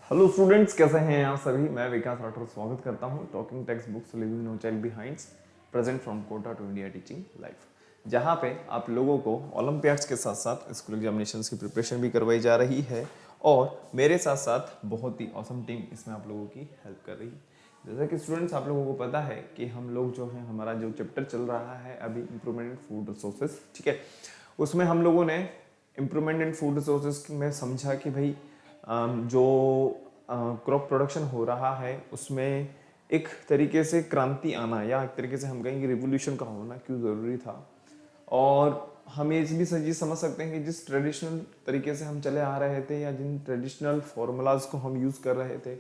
Hello students, कैसे हैं आप सभी। मैं विकास राठौर स्वागत करता हूं talking text books living no child behinds present from Kota to India teaching life, जहां पे आप लोगों को ओलंपियाड्स के साथ साथ स्कूल एग्जामिनेशंस की प्रिपरेशन भी करवाई जा रही है और मेरे साथ साथ बहुत ही ऑसम टीम इसमें आप लोगों की हेल्प कर रही है। जैसा कि स्टूडेंट्स आप लोगों को पता है कि हम लोग जो है हमारा जो चैप्टर चल रहा है अभी इम्प्रूवमेंट इन फूड रिसोर्सेज, ठीक है। उसमें हम लोगों ने इम्प्रूवमेंट इन फूड रिसोर्सेज में समझा कि भाई जो क्रॉप प्रोडक्शन हो रहा है उसमें एक तरीके से क्रांति आना या एक तरीके से हम कहेंगे रिवोल्यूशन का होना क्यों ज़रूरी था। और हम ये भी सही समझ सकते हैं कि जिस ट्रेडिशनल तरीके से हम चले आ रहे थे या जिन ट्रेडिशनल फॉर्मूलाज को हम यूज़ कर रहे थे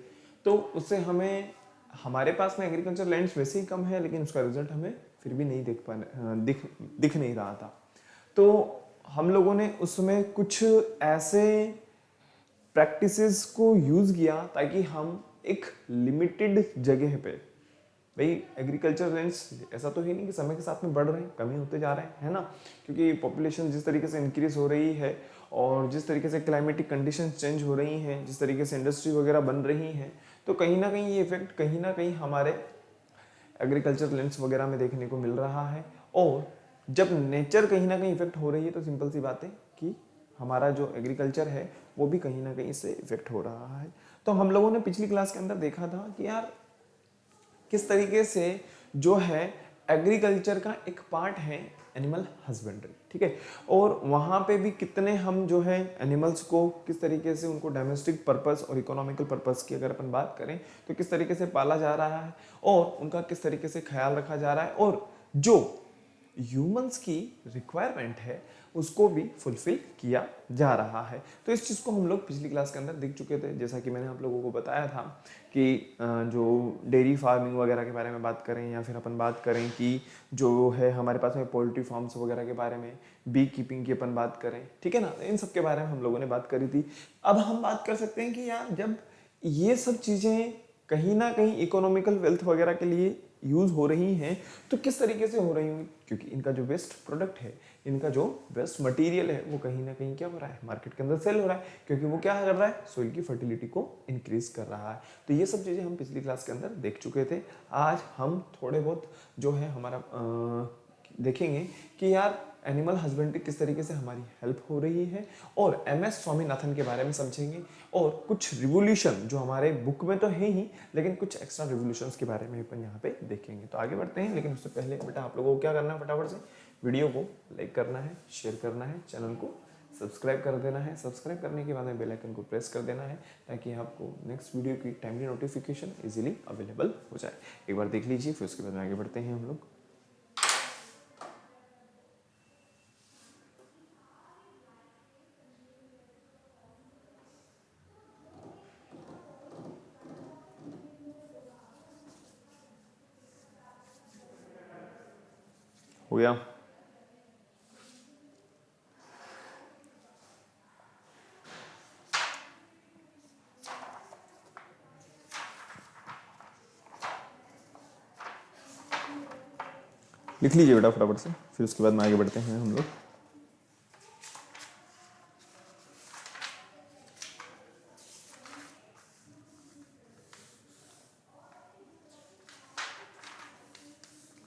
तो उससे हमें हमारे पास में एग्रीकल्चर लैंड्स वैसे ही कम है लेकिन उसका रिजल्ट हमें फिर भी नहीं दिख नहीं रहा था। तो हम लोगों ने उसमें कुछ ऐसे प्रैक्टिसेस को यूज़ किया ताकि हम एक लिमिटेड जगह पे, भाई एग्रीकल्चर लैंड्स ऐसा तो है नहीं कि समय के साथ में बढ़ रहे हैं, कमी होते जा रहे हैं, है ना। क्योंकि पॉपुलेशन जिस तरीके से इंक्रीज हो रही है और जिस तरीके से क्लाइमेटिक कंडीशंस चेंज हो रही हैं, जिस तरीके से इंडस्ट्री वगैरह बन रही हैं, तो कहीं ना कहीं ये इफेक्ट कहीं ना कहीं हमारे एग्रीकल्चर लैंड्स वगैरह में देखने को मिल रहा है। और जब नेचर कहीं ना कहीं इफेक्ट हो रही है तो सिंपल सी बात है कि हमारा जो एग्रीकल्चर है वो भी कहीं ना कहीं इससे इफेक्ट हो रहा है। तो हम लोगों ने पिछली क्लास के अंदर देखा था कि यार किस तरीके से जो है एग्रीकल्चर का एक पार्ट है एनिमल हस्बेंड्री, ठीक है। और वहाँ पे भी कितने हम जो है एनिमल्स को किस तरीके से उनको डोमेस्टिक पर्पस और इकोनॉमिकल पर्पस की अगर अपन बात करें तो किस तरीके से पाला जा रहा है और उनका किस तरीके से ख्याल रखा जा रहा है और जो ह्यूमंस की रिक्वायरमेंट है उसको भी फुलफिल किया जा रहा है। तो इस चीज़ को हम लोग पिछली क्लास के अंदर देख चुके थे। जैसा कि मैंने आप लोगों को बताया था कि जो डेयरी फार्मिंग वगैरह के बारे में बात करें या फिर अपन बात करें कि जो है हमारे पास में पोल्ट्री फार्म्स वगैरह के बारे में, बी कीपिंग की अपन बात करें, ठीक है ना, इन सब के बारे में हम लोगों ने बात करी थी। अब हम बात कर सकते हैं कि यार जब ये सब चीज़ें कहीं ना कहीं इकोनॉमिकल वेल्थ वगैरह के लिए यूज़ हो रही हैं तो किस तरीके से हो रही होंगी, क्योंकि इनका जो वेस्ट प्रोडक्ट है, इनका जो वेस्ट मटेरियल है वो कहीं ना कहीं क्या हो रहा है, मार्केट के अंदर सेल हो रहा है, क्योंकि वो क्या कर रहा है, सोइल की फर्टिलिटी को इंक्रीज कर रहा है। तो ये सब चीज़ें हम पिछली क्लास के अंदर देख चुके थे। आज हम थोड़े बहुत जो है हमारा देखेंगे कि यार एनिमल हस्बेंड्री किस तरीके से हमारी हेल्प हो रही है और MS स्वामीनाथन के बारे में समझेंगे और कुछ रिवोल्यूशन जो हमारे बुक में तो है ही लेकिन कुछ एक्स्ट्रा रिवोल्यूशंस के बारे में अपन यहाँ पे देखेंगे। तो आगे बढ़ते हैं, लेकिन उससे पहले बेटा आप लोगों को क्या करना है, फटाफट से वीडियो को लाइक करना है, शेयर करना है, चैनल को सब्सक्राइब कर देना है। सब्सक्राइब करने के बाद में बेल आइकन को प्रेस कर देना है ताकि आपको नेक्स्ट वीडियो की टाइमली नोटिफिकेशन इजीली अवेलेबल हो जाए। एक बार देख लीजिए, फिर उसके बाद में आगे बढ़ते हैं हम लोग। हो गया? लिख लीजिए बेटा फटाफट से, फिर उसके बाद में आगे बढ़ते हैं हम लोग।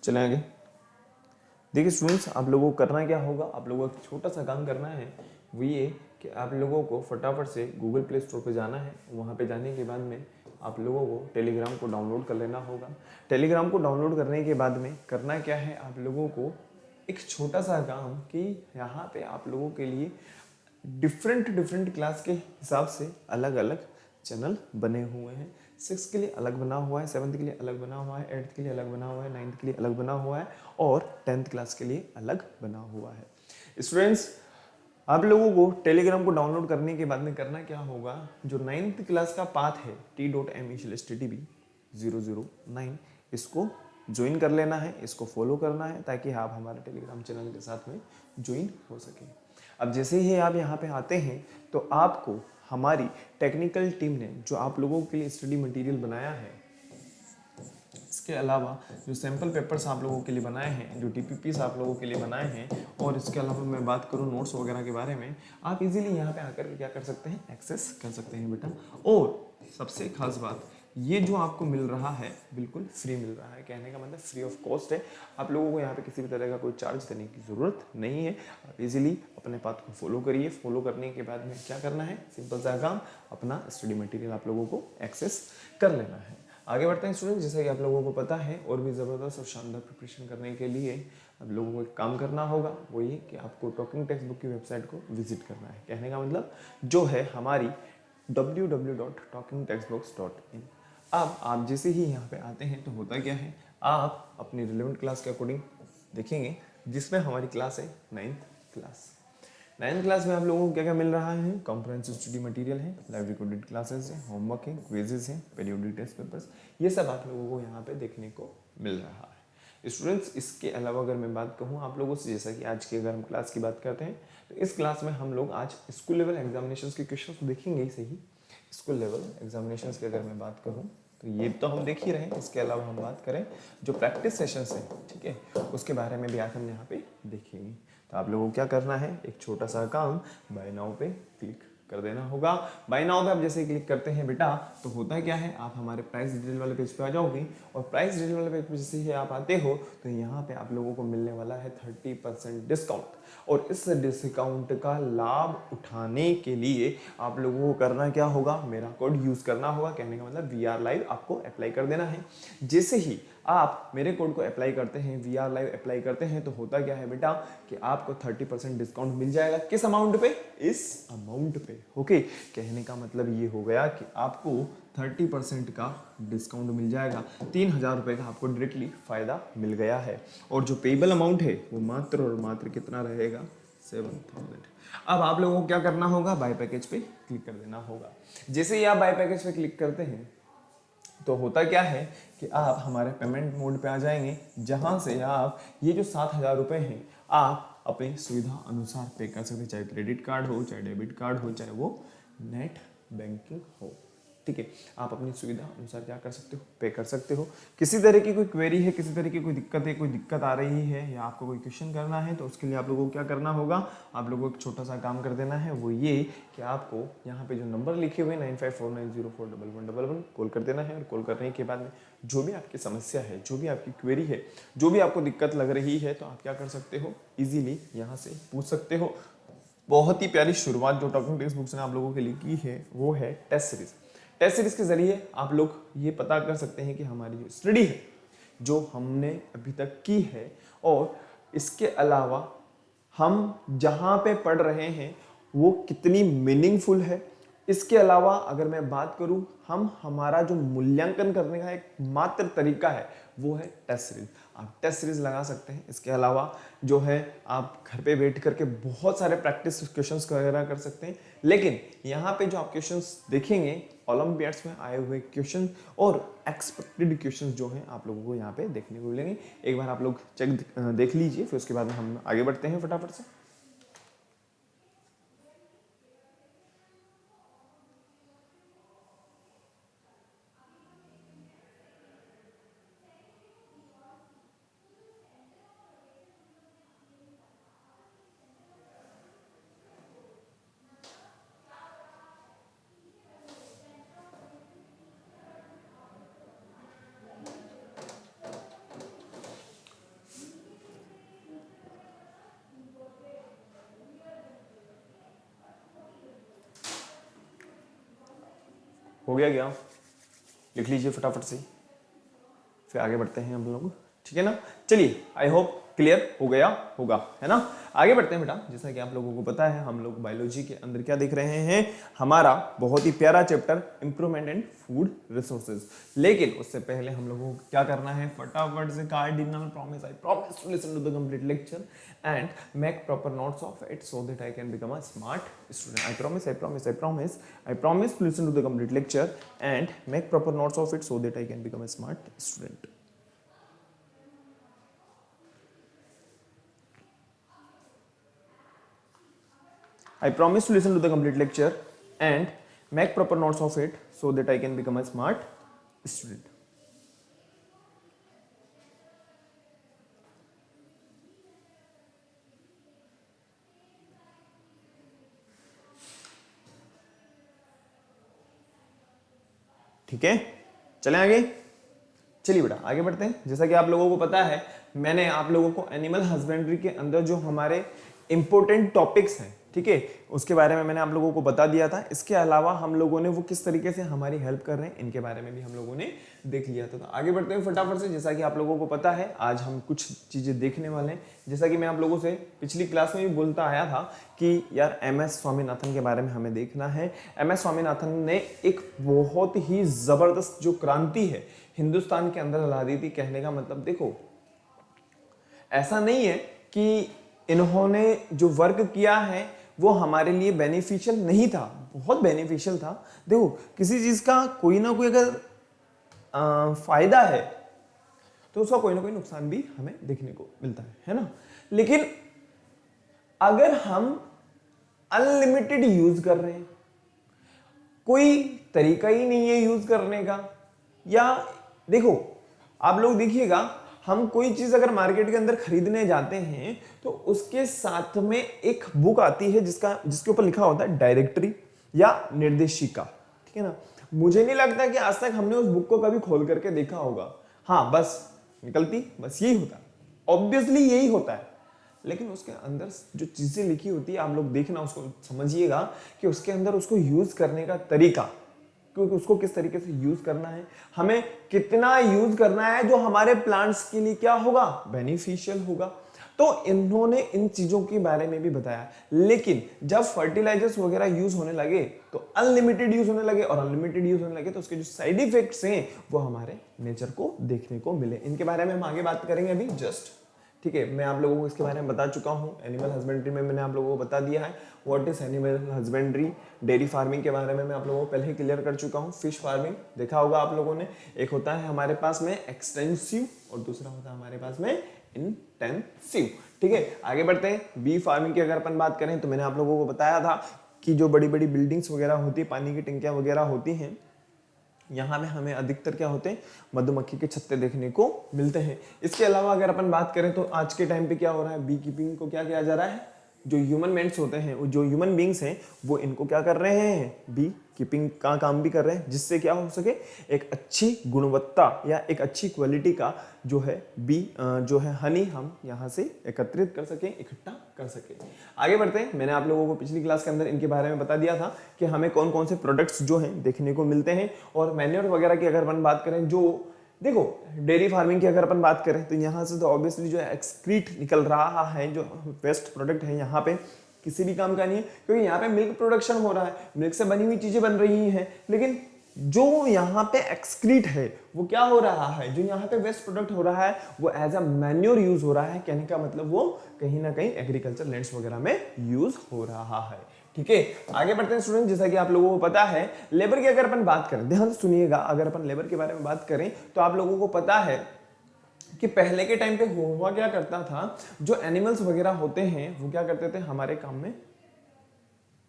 चलें आगे। देखिए स्टूडेंट्स, आप लोगों को करना क्या होगा, आप लोगों को छोटा सा काम करना है, वो ये कि आप लोगों को फटाफट से गूगल प्ले स्टोर पे जाना है। वहाँ पे जाने के बाद में आप लोगों को टेलीग्राम को डाउनलोड कर लेना होगा। टेलीग्राम को डाउनलोड करने के बाद में करना क्या है, आप लोगों को एक छोटा सा काम कि यहाँ पे आप लोगों के लिए डिफरेंट क्लास के हिसाब से अलग अलग चैनल बने हुए हैं। 6 के लिए अलग बना हुआ है, 7th के लिए अलग बना हुआ है, 8th के लिए अलग बना हुआ है, 9th के लिए अलग बना हुआ है और 10th क्लास के लिए अलग बना हुआ है। स्टूडेंट्स, आप लोगों को टेलीग्राम को डाउनलोड करने के बाद में करना क्या होगा, जो 9th क्लास का पाथ है t.me/ttb009 इसको ज्वाइन कर लेना है, इसको फॉलो करना है ताकि आप हमारे टेलीग्राम चैनल के साथ में ज्वाइन हो सके। अब जैसे ही आप यहाँ पे आते हैं तो आपको हमारी टेक्निकल टीम ने जो आप लोगों के लिए स्टडी मटेरियल बनाया है, इसके अलावा जो सैम्पल पेपर्स आप लोगों के लिए बनाए हैं, जो TPPs आप लोगों के लिए बनाए हैं, और इसके अलावा मैं बात करूँ नोट्स वगैरह के बारे में, आप इजीली यहाँ पे आकर के क्या कर सकते हैं, एक्सेस कर सकते हैं बेटा। और सबसे खास बात, ये जो आपको मिल रहा है बिल्कुल फ्री मिल रहा है। कहने का मतलब फ्री ऑफ कॉस्ट है। आप लोगों को यहाँ पे किसी भी तरह का कोई चार्ज देने की ज़रूरत नहीं है। आप इजीली अपने पाथ को फॉलो करिए। फॉलो करने के बाद में क्या करना है, सिंपल सा काम, अपना स्टडी मटेरियल आप लोगों को एक्सेस कर लेना है। आगे बढ़ते हैं स्टूडेंट, जैसा कि आप लोगों को पता है, और भी ज़बरदस्त और शानदार प्रिपरेशन करने के लिए आप लोगों को एक काम करना होगा, वो ये कि आपको टॉकिंग टेक्स्ट बुक की वेबसाइट को विजिट करना है। कहने का मतलब जो है हमारी www.talkingtextbooks.in। अब आप जैसे ही यहाँ पे आते हैं तो होता क्या है, आप अपनी रिलेवेंट क्लास के अकॉर्डिंग देखेंगे, जिसमें हमारी क्लास है 9th क्लास। 9th क्लास में आप लोगों को क्या क्या मिल रहा है, कॉम्प्रिहेंसिव स्टडी मटेरियल है, लाइव रिकॉर्डेड क्लासेस है, होमवर्क है, क्विजेज है, पीरियोडिक टेस्ट पेपर्स, ये सब आप लोगों को यहाँ पे देखने को मिल रहा है। स्टूडेंट्स, इसके अलावा अगर मैं बात कहूँ आप लोगों से, जैसा कि आज की अगर हम क्लास की बात करते हैं तो इस क्लास में हम लोग आज स्कूल लेवल एग्जामिनेशन के क्वेश्चन तो देखेंगे ही सही। स्कूल लेवल एग्जामिनेशन की अगर मैं बात करूँ तो ये तो हम देख ही रहे हैं। इसके अलावा हम बात करें जो प्रैक्टिस सेशंस हैं, ठीक है, उसके बारे में भी आज हम यहाँ पे देखेंगे। तो आप लोगों को क्या करना है, एक छोटा सा काम, बाय नाउ पे क्लिक कर देना होगा। बाय नाउ पे आप जैसे क्लिक करते हैं बेटा, तो होता है क्या है, आप हमारे प्राइस डिटेल वाले पेज पे आ जाओगे, और प्राइस डिटेल वाले पेज पे जैसे ही आप आते हो तो यहाँ पे आप लोगों को मिलने वाला है 30% डिस्काउंट। और इस डिस्काउंट का लाभ उठाने के लिए आप लोगों को करना क्या होगा, मेरा कोड यूज करना होगा। कहने का मतलब वी आर लाइव आपको अप्लाई कर देना है। जैसे ही आप मेरे कोड को अप्लाई करते हैं, वी आर लाइव अप्लाई करते हैं, तो होता क्या है बेटा कि आपको 30% डिस्काउंट मिल जाएगा। किस अमाउंट पे, इस अमाउंट पे। ओके, कहने का मतलब ये हो गया कि आपको 30% का डिस्काउंट मिल जाएगा। 3,000 रुपये का आपको डायरेक्टली फायदा मिल गया है। और जो पेबल अमाउंट है वो मात्र और मात्र कितना रहेगा, 7,000। अब आप लोगों को क्या करना होगा, बाय पैकेज पे क्लिक कर देना होगा। जैसे ही आप बाय पैकेज पे क्लिक करते हैं तो होता क्या है कि आप हमारे पेमेंट मोड पे आ जाएंगे, जहां से आप ये जो 7,000 रुपये हैं आप अपनी सुविधा अनुसार पे कर सकते हैं। चाहे क्रेडिट कार्ड हो, चाहे डेबिट कार्ड हो, चाहे वो नेट बैंकिंग हो, ठीक है। आप अपनी सुविधा अनुसार क्या कर सकते हो, पे कर सकते हो। किसी तरह की कोई क्वेरी है, किसी तरह की कोई दिक्कत है, कोई दिक्कत आ रही है, या आपको कोई क्वेश्चन करना है, तो उसके लिए आप लोगों को क्या करना होगा, आप लोगों को एक छोटा सा काम कर देना है। वो ये कि आपको यहाँ पे जो नंबर लिखे हुए 9549041111 कॉल कर देना है। और कॉल करने के बाद में जो भी आपकी समस्या है, जो भी आपकी क्वेरी है, जो भी आपको दिक्कत लग रही है, तो आप क्या कर सकते हो, ईजिली यहाँ से पूछ सकते हो। बहुत ही प्यारी शुरुआत जो टॉकिंग टेक्स्ट बुक्स ने आप लोगों के लिए की है वो है टेस्ट सीरीज। टेस्ट सीरीज के जरिए आप लोग ये पता कर सकते हैं कि हमारी जो स्टडी है, जो हमने अभी तक की है, और इसके अलावा हम जहाँ पे पढ़ रहे हैं वो कितनी मीनिंगफुल है। इसके अलावा अगर मैं बात करूं, हम हमारा जो मूल्यांकन करने का एक मात्र तरीका है वो है टेस्ट सीरीज। आप टेस्ट सीरीज लगा सकते हैं। इसके अलावा जो है आप घर पे बैठ करके बहुत सारे प्रैक्टिस क्वेश्चंस वगैरह कर सकते हैं। लेकिन यहाँ पे जो आप क्वेश्चंस देखेंगे, ओलंपियाड्स में आए हुए क्वेश्चन और एक्सपेक्टेड क्वेश्चंस जो हैं आप लोगों को यहाँ पे देखने को मिलेंगे। एक बार आप लोग चेक देख लीजिए, फिर उसके बाद में हम आगे बढ़ते हैं फटाफट से। हो गया क्या, लिख लीजिए फटाफट से, फिर आगे बढ़ते हैं हम लोग, ठीक है ना। चलिए, आई होप क्लियर हो गया होगा, है ना। आगे बढ़ते हैं बेटा। जैसा कि आप लोगों को पता है, हम लोग बायोलॉजी के अंदर क्या देख रहे हैं, हमारा बहुत ही प्यारा chapter improvement in food resources. लेकिन उससे पहले हम लोगों को क्या करना है, फटाफट से cardinal promise, I promise to listen to the complete lecture and make proper notes of it so that I can become a smart student. I promise, I promise, I promise, I promise to listen to the complete lecture and make proper notes of it so that I can become a smart student. I promise to listen to the complete lecture and make proper notes of it so that I can become a smart student. ठीक है, चलें आगे। चलिए बेटा आगे बढ़ते हैं। जैसा कि आप लोगों को पता है, मैंने आप लोगों को एनिमल हस्बेंड्री के अंदर जो हमारे इंपॉर्टेंट टॉपिक्स हैं, ठीक है, उसके बारे में मैंने आप लोगों को बता दिया था। इसके अलावा हम लोगों ने वो किस तरीके से हमारी हेल्प कर रहे हैं इनके बारे में भी हम लोगों ने देख लिया था। तो आगे बढ़ते हैं फटाफट से। जैसा कि आप लोगों को पता है, आज हम कुछ चीजें देखने वाले हैं। जैसा कि मैं आप लोगों से पिछली क्लास में भी बोलता आया था कि यार MS स्वामीनाथन के बारे में हमें देखना है। MS स्वामीनाथन ने एक बहुत ही जबरदस्त जो क्रांति है हिंदुस्तान के अंदर ला दी थी। कहने का मतलब देखो, ऐसा नहीं है कि इन्होंने जो वर्क किया है वो हमारे लिए बेनिफिशियल नहीं था, बहुत बेनिफिशियल था। देखो, किसी चीज का कोई ना कोई अगर फायदा है तो उसका कोई ना कोई नुकसान भी हमें देखने को मिलता है ना। लेकिन अगर हम अनलिमिटेड यूज कर रहे हैं, कोई तरीका ही नहीं है यूज करने का, या देखो आप लोग देखिएगा, हम कोई चीज अगर मार्केट के अंदर खरीदने जाते हैं तो उसके साथ में एक बुक आती है जिसके ऊपर लिखा होता है डायरेक्टरी या निर्देशिका, ठीक है ना। मुझे नहीं लगता कि आज तक हमने उस बुक को कभी खोल करके देखा होगा। हाँ, बस निकलती बस यही होता है, ऑब्वियसली यही होता है। लेकिन उसके अंदर जो चीजें लिखी होती है आप लोग देखना, उसको समझिएगा कि उसके अंदर उसको यूज करने का तरीका, क्योंकि उसको किस तरीके से यूज करना है, हमें कितना यूज करना है जो हमारे प्लांट्स के लिए क्या होगा, बेनिफिशियल होगा। तो इन्होंने इन चीजों के बारे में भी बताया। लेकिन जब फर्टिलाइजर्स वगैरह यूज होने लगे तो अनलिमिटेड यूज होने लगे, और अनलिमिटेड यूज होने लगे तो उसके जो साइड इफेक्ट्स हैं वो हमारे नेचर को देखने को मिले। इनके बारे में हम आगे बात करेंगे अभी जस्ट, ठीक है। मैं आप लोगों को इसके बारे में बता चुका हूँ। एनिमल हस्बेंड्री में मैंने आप लोगों को बता दिया है what is animal husbandry. Dairy farming के बारे में मैं आप लोगों को पहले ही क्लियर कर चुका हूँ। फिश फार्मिंग देखा होगा आप लोगों ने, एक होता है हमारे पास में एक्सटेंसिव और दूसरा होता है हमारे पास में इंटेंसिव, ठीक है। आगे बढ़ते हैं। बी फार्मिंग की अगर अपन बात करें तो मैंने आप लोगों को बताया था कि जो बड़ी बड़ी बिल्डिंग्स वगैरह होती है, पानी की टंकियां वगैरह होती हैं, यहाँ में हमें अधिकतर क्या होते हैं, मधुमक्खी के छत्ते देखने को मिलते हैं। इसके अलावा अगर अपन बात करें तो आज के टाइम पे क्या हो रहा है, बी कीपिंग को क्या किया जा रहा है, जो ह्यूमन मेंट्स होते हैं, जो ह्यूमन बींग्स हैं, वो इनको क्या कर रहे हैं, बी कीपिंग का काम भी कर रहे हैं, जिससे क्या हो सके, एक अच्छी गुणवत्ता या एक अच्छी क्वालिटी का जो है बी जो है हनी हम यहाँ से एकत्रित कर सकें, इकट्ठा कर सकें। आगे बढ़ते हैं। मैंने आप लोगों को पिछली क्लास के अंदर इनके बारे में बता दिया था कि हमें कौन कौन से प्रोडक्ट्स जो हैं देखने को मिलते हैं। और मैन्योर वगैरह की अगर अपन बात करें, जो देखो डेयरी फार्मिंग की अगर अपन बात करें तो यहाँ से तो ऑब्वियसली जो एक्सक्रीट निकल रहा है, जो वेस्ट प्रोडक्ट है, यहाँ पे किसी भी काम का नहीं है, क्योंकि यहाँ पे मिल्क प्रोडक्शन हो रहा है, मिल्क से बनी हुई चीजें बन रही हैं। लेकिन जो यहाँ पे एक्सक्रीट है वो क्या हो रहा है, जो यहाँ पे वेस्ट प्रोडक्ट हो रहा है वो एज अ मैन्योर यूज हो रहा है। कहने का मतलब वो कहीं ना कहीं एग्रीकल्चर लैंड्स वगैरह में यूज हो रहा है, ठीक है। आगे बढ़ते हैं स्टूडेंट। जैसा कि आप लोगों को पता है, लेबर की अगर अपन बात करें, ध्यान से सुनिएगा, अगर अपन लेबर के बारे में बात करें तो आप लोगों को पता है कि पहले के टाइम पे हुआ क्या करता था, जो एनिमल्स वगैरह होते हैं वो क्या करते थे, हमारे काम में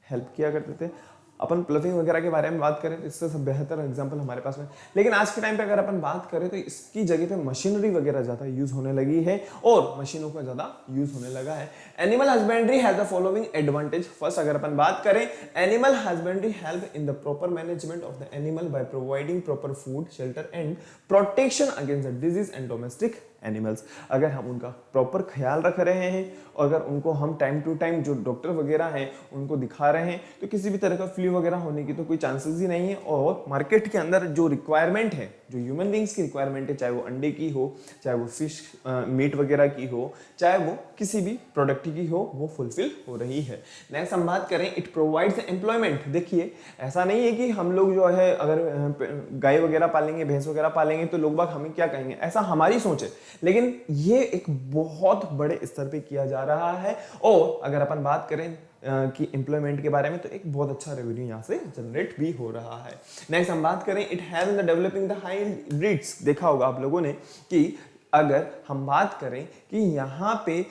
हेल्प किया करते थे। अपन प्लफिंग वगैरह के बारे में बात करें तो इससे सब बेहतर एग्जांपल हमारे पास में। लेकिन आज के टाइम पे अगर अपन बात करें तो इसकी जगह पे मशीनरी वगैरह ज्यादा यूज होने लगी है और मशीनों का ज्यादा यूज होने लगा है। Animal husbandry has the following advantage. First अगर अपन बात करें, animal husbandry help in the proper management of the animal by providing proper food, shelter and protection against the disease and domestic animals. अगर हम उनका proper ख्याल रख रहे हैं, अगर उनको हम टाइम टू टाइम जो डॉक्टर वगैरह हैं उनको दिखा रहे हैं, तो किसी भी तरह का फ्लू वगैरह होने की तो कोई चांसेस ही नहीं है। और मार्केट के अंदर जो रिक्वायरमेंट है, जो ह्यूमन बींग्स की रिक्वायरमेंट है, चाहे वो अंडे की हो, चाहे वो फिश मीट वगैरह की हो, चाहे वो किसी भी प्रोडक्ट की हो, वो फुलफिल हो रही है। नेक्स्ट हम बात करें, इट प्रोवाइड्स एम्प्लॉयमेंट। देखिए ऐसा नहीं है कि हम लोग जो है अगर गाय वगैरह पालेंगे, भैंस वगैरह पालेंगे तो लोग बाग हमें क्या कहेंगे, ऐसा हमारी सोच है। लेकिन ये एक बहुत बड़े स्तर पे किया जा रहा है। और अगर अपन बात करें कि एम्प्लॉयमेंट के बारे में, तो एक बहुत अच्छा रेवेन्यू यहाँ से जनरेट भी हो रहा है। नेक्स्ट हम बात करें, it has in the developing the high breeds. देखा होगा आप लोगों ने कि अगर हम बात करें कि यहाँ पे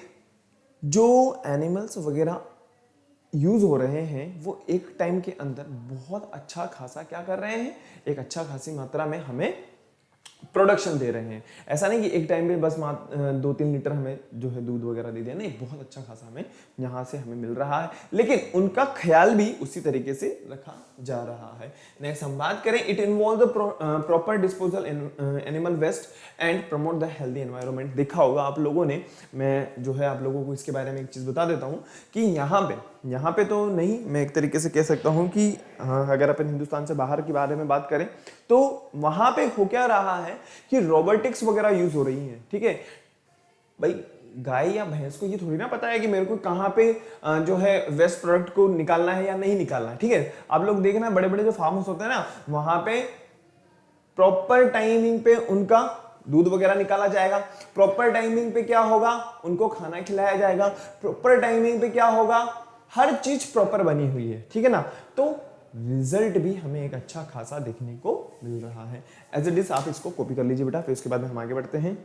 जो एनिमल्स वगैरह यूज हो रहे हैं वो एक टाइम के अंदर बहुत अच्छा खासा क्या कर रहे हैं, एक अच्छा खासी मात्रा में हमें प्रोडक्शन दे रहे हैं। ऐसा नहीं कि एक टाइम पे बस 2-3 लीटर हमें जो है दूध वगैरह दे दिया, नहीं, बहुत अच्छा खासा हमें यहाँ से हमें मिल रहा है, लेकिन उनका ख्याल भी उसी तरीके से रखा जा रहा है। नेक्स्ट हम बात करें, it involve the proper disposal animal waste and promote the healthy environment. देखा होगा आप लोगों ने, मैं जो है आप लोगों को इसके बारे में एक चीज़ बता देता हूँ कि यहाँ पे तो नहीं, मैं एक तरीके से कह सकता हूँ कि अगर अपन हिंदुस्तान से बाहर के बारे में बात करें तो वहां पे हो क्या रहा है कि रोबोटिक्स वगैरह यूज हो रही हैं। ठीक है भाई, गाय या भैंस को ये थोड़ी ना पता है कि मेरे को कहाँ पे जो है वेस्ट प्रोडक्ट को निकालना है या नहीं निकालना है। ठीक है, आप लोग देखना बड़े बड़े जो फार्म हाउस होते हैं ना, वहां पे प्रॉपर टाइमिंग पे उनका दूध वगैरह निकाला जाएगा, प्रॉपर टाइमिंग पे क्या होगा, उनको खाना खिलाया जाएगा, प्रॉपर टाइमिंग पे क्या होगा, हर चीज प्रॉपर बनी हुई है। ठीक है ना, तो रिजल्ट भी हमें एक अच्छा खासा देखने को मिल रहा है। एज इट इज आप इसको कॉपी कर लीजिए बेटा, फिर उसके बाद में हम आगे बढ़ते हैं।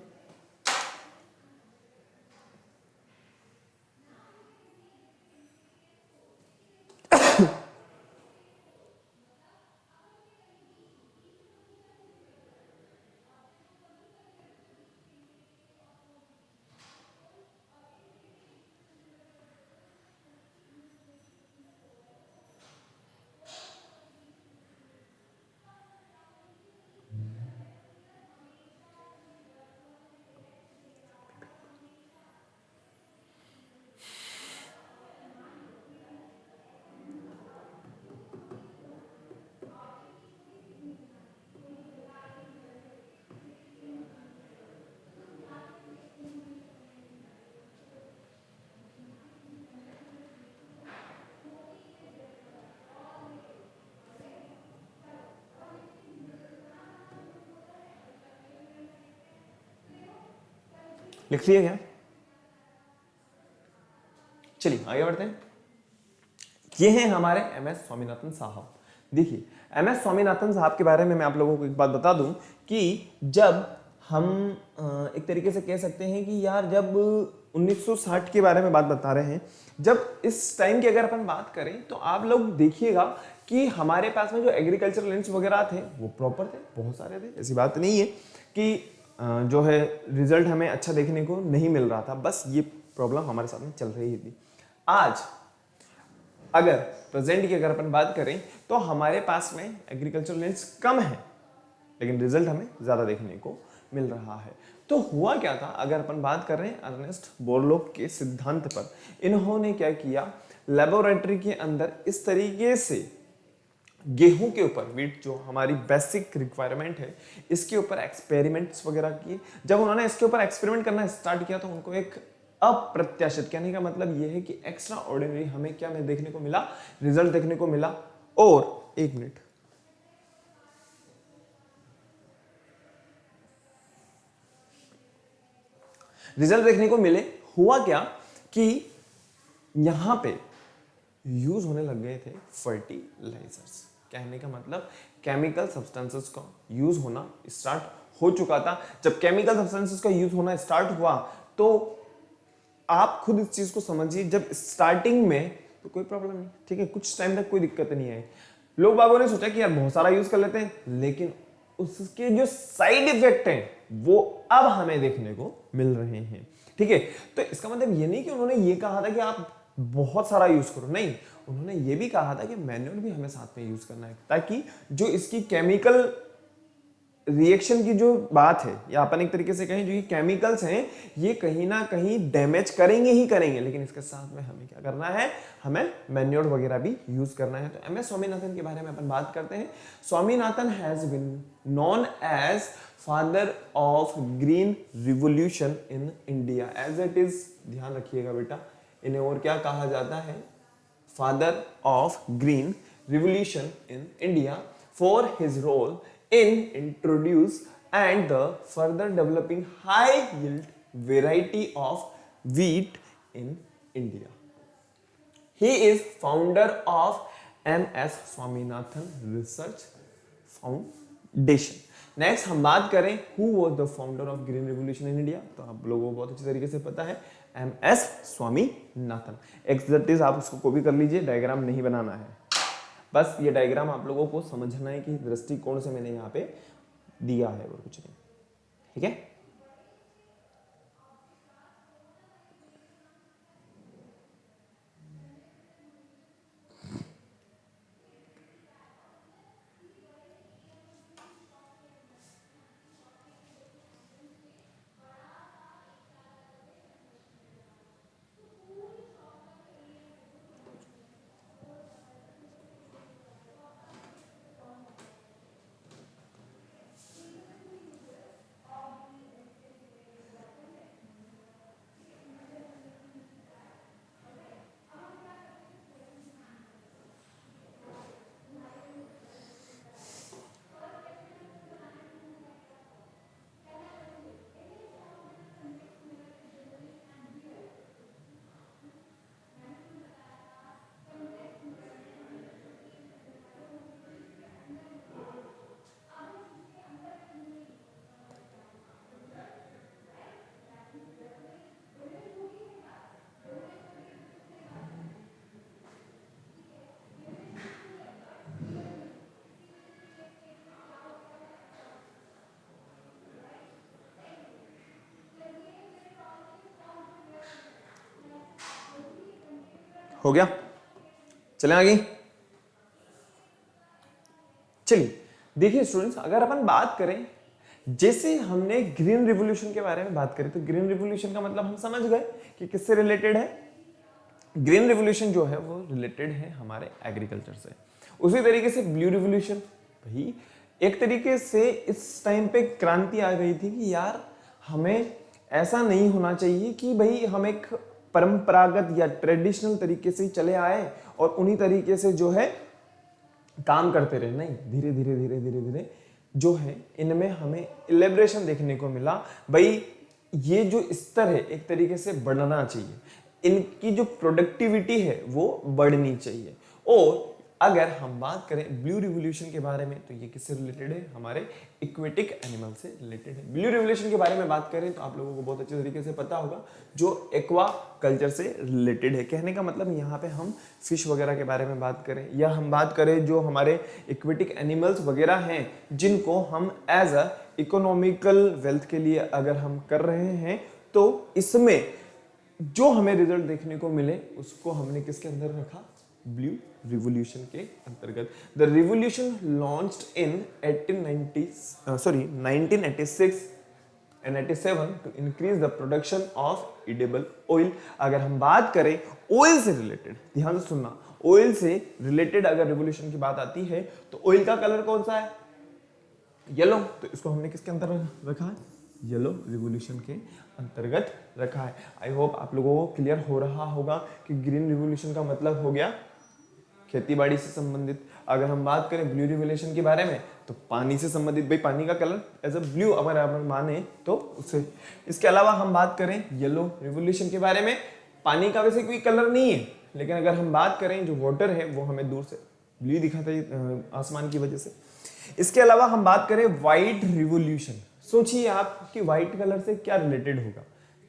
लिख लिया क्या? चलिए आगे बढ़ते हैं। ये हैं हमारे एमएस स्वामीनाथन साहब। देखिए, एमएस स्वामीनाथन साहब के बारे में मैं आप लोगों को एक बात बता दूं कि जब हम एक तरीके से कह सकते हैं कि यार जब 1960 के बारे में बात बता रहे हैं, जब इस टाइम की अगर अपन बात करें तो आप लोग देखिएगा कि हमारे पास में जो एग्रीकल्चर लैंड्स वगैरह थे वो प्रॉपर थे, बहुत सारे थे। ऐसी बात नहीं है कि जो है रिजल्ट हमें अच्छा देखने को नहीं मिल रहा था, बस ये प्रॉब्लम हमारे साथ में चल रही थी। आज अगर प्रेजेंट की अगर अपन बात करें तो हमारे पास में एग्रीकल्चर लैंड्स कम है, लेकिन रिजल्ट हमें ज्यादा देखने को मिल रहा है। तो हुआ क्या था, अगर अपन बात कर रहे हैं अर्नेस्ट बोरलॉग के सिद्धांत पर, इन्होंने क्या किया, लेबोरेटरी के अंदर इस तरीके से गेहूं के ऊपर, वीट जो हमारी बेसिक रिक्वायरमेंट है, इसके ऊपर एक्सपेरिमेंट्स वगैरह किए। जब उन्होंने इसके ऊपर एक्सपेरिमेंट करना स्टार्ट किया तो उनको एक अप्रत्याशित, कहने का मतलब यह है कि एक्स्ट्रा ऑर्डिनरी हमें क्या में देखने को मिला, रिजल्ट देखने को मिला। और एक मिनट, रिजल्ट देखने को मिले। हुआ क्या कि यहां पे यूज होने लग गए थे फर्टिलाइजर्स, कहने का मतलब केमिकल सब्सटेंसेस का यूज होना स्टार्ट हो चुका था। जब केमिकल सब्सटेंसेस का यूज होना स्टार्ट हुआ तो आप खुद इस चीज को समझिए, जब स्टार्टिंग में तो कोई प्रॉब्लम नहीं, ठीक है, कुछ टाइम तक कोई दिक्कत नहीं आई। लोग बागों ने सोचा कि यार बहुत सारा यूज कर लेते हैं, लेकिन उसके जो साइड इफेक्ट हैं वो अब हमें देखने को मिल रहे हैं। ठीक है, तो इसका मतलब ये नहीं कि उन्होंने ये कहा था कि आप बहुत सारा यूज करो, नहीं, उन्होंने ये भी कहा था कि मैन्युअल भी हमें साथ में यूज करना है, ताकि जो इसकी केमिकल रिएक्शन की जो बात है, या अपन एक तरीके से कहें जो ये केमिकल्स हैं ये कहीं ना कहीं डैमेज करेंगे ही करेंगे, लेकिन इसके साथ में हमें क्या करना है, हमें मैन्योर वगैरह भी यूज करना है। तो एम एस स्वामीनाथन के बारे में अपन बात करते हैं। Swaminathan has been known as father of green revolution in India, as it is, ध्यान रखिएगा बेटा, इन्हें और क्या कहा जाता है, father of green revolution in India for his role in introduce and the further developing high yield variety of wheat in India. He is founder of MS Swaminathan Research Foundation. Next हम बात करें who was the founder of Green Revolution in India, तो आप लोगों को बहुत अच्छी तरीके से पता है, MS स्वामीनाथन। एक्सैक्टिव आप उसको कॉपी कर लीजिए, डायग्राम नहीं बनाना है, बस ये डायग्राम आप लोगों को समझना है कि दृष्टिकोण से मैंने यहाँ पे दिया है और कुछ नहीं। ठीक है। हो गया, चलें आगे। चलिए देखिए स्टूडेंट्स, अगर अपन बात करें, जैसे हमने ग्रीन रिवॉल्यूशन के बारे में बात करी, तो ग्रीन रिवॉल्यूशन का मतलब हम समझ गए कि किससे रिलेटेड है। ग्रीन रिवॉल्यूशन जो है वो रिलेटेड है हमारे एग्रीकल्चर से। उसी तरीके से ब्लू रिवॉल्यूशन, भाई एक तरीके से इस टाइम पे क्रांति आ गई थी कि यार हमें ऐसा नहीं होना चाहिए कि भाई हम एक परंपरागत या ट्रेडिशनल तरीके से चले आए और उन्हीं तरीके से जो है काम करते रहे। नहीं, धीरे धीरे धीरे धीरे धीरे जो है इनमें हमें इलेबरेशन देखने को मिला। भाई ये जो स्तर है एक तरीके से बढ़ना चाहिए, इनकी जो प्रोडक्टिविटी है वो बढ़नी चाहिए। और अगर हम बात करें ब्लू रिवॉल्यूशन के बारे में, तो ये किससे रिलेटेड है, हमारे इक्वेटिक एनिमल से रिलेटेड है। ब्लू रिवॉल्यूशन के बारे में बात करें तो आप लोगों को बहुत अच्छे तरीके से पता होगा, जो एक्वा कल्चर से रिलेटेड है। कहने का मतलब यहाँ पे हम फिश वगैरह के बारे में बात करें, या हम बात करें जो हमारे इक्वेटिक एनिमल्स वगैरह हैं जिनको हम एज अ इकोनॉमिकल वेल्थ के लिए अगर हम कर रहे हैं, तो इसमें जो हमें रिजल्ट देखने को मिले उसको हमने किसके अंदर रखा, ब्लू रिवॉल्यूशन के अंतर्गत। The revolution launched in 1986 and 87 to increase the production of edible oil। अगर हम बात करें ऑयल से रिलेटेड, ध्यान से सुनना, ऑयल से रिलेटेड अगर रिवॉल्यूशन की बात आती है तो ऑयल का कलर कौन सा है, येलो। तो इसको हमने किसके अंदर रखा है, येलो रिवॉल्यूशन के अंतर्गत रखा है। आई होप आप लोगों को क्लियर हो रहा होगा कि ग्रीन रिवॉल्यूशन का मतलब हो गया खेतीबाड़ी से संबंधित। अगर हम बात करें ब्लू रिवॉल्यूशन के बारे में तो पानी से संबंधित, भाई पानी का कलर एज अ ब्लू अगर आप माने तो उसे। इसके अलावा हम बात करें येलो रिवॉल्यूशन के बारे में, पानी का वैसे कोई कलर नहीं है, लेकिन अगर हम बात करें जो वाटर है वो हमें दूर से ब्लू दिखाता है आसमान की वजह से। इसके अलावा हम बात करें व्हाइट रिवॉल्यूशन, सोचिए आप कि व्हाइट कलर से क्या रिलेटेड होगा,